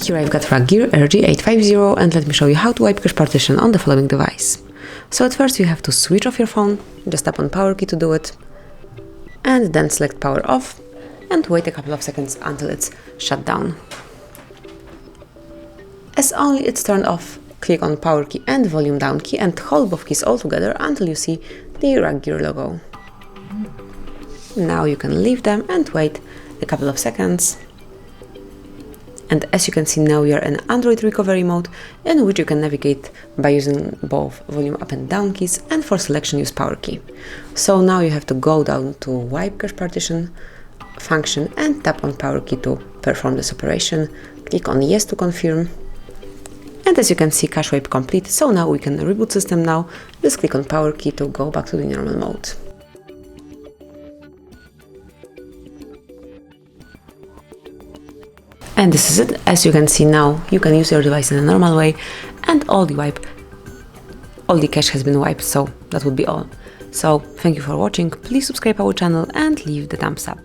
Here I've got RUGGEAR RG850 and let me show you how to wipe cache partition on the following device. So at first you have to switch off your phone, just tap on power key to do it, and then select power off and wait a couple of seconds until it's shut down. As only it's turned off, click on power key and volume down key and hold both keys all together until you see the RUGGEAR logo. Now you can leave them and wait a couple of seconds. And as you can see, now we are in Android recovery mode, in which you can navigate by using both volume up and down keys, and for selection use power key. So now you have to go down to wipe cache partition function and tap on power key to perform this operation. Click on yes to confirm. And as you can see, cache wipe complete. So now we can reboot system now. Just click on power key to go back to the normal mode. And this is it. As you can see now, you can use your device in a normal way, and all the cache has been wiped, so that would be all. So thank you for watching, please subscribe our channel and leave the thumbs up.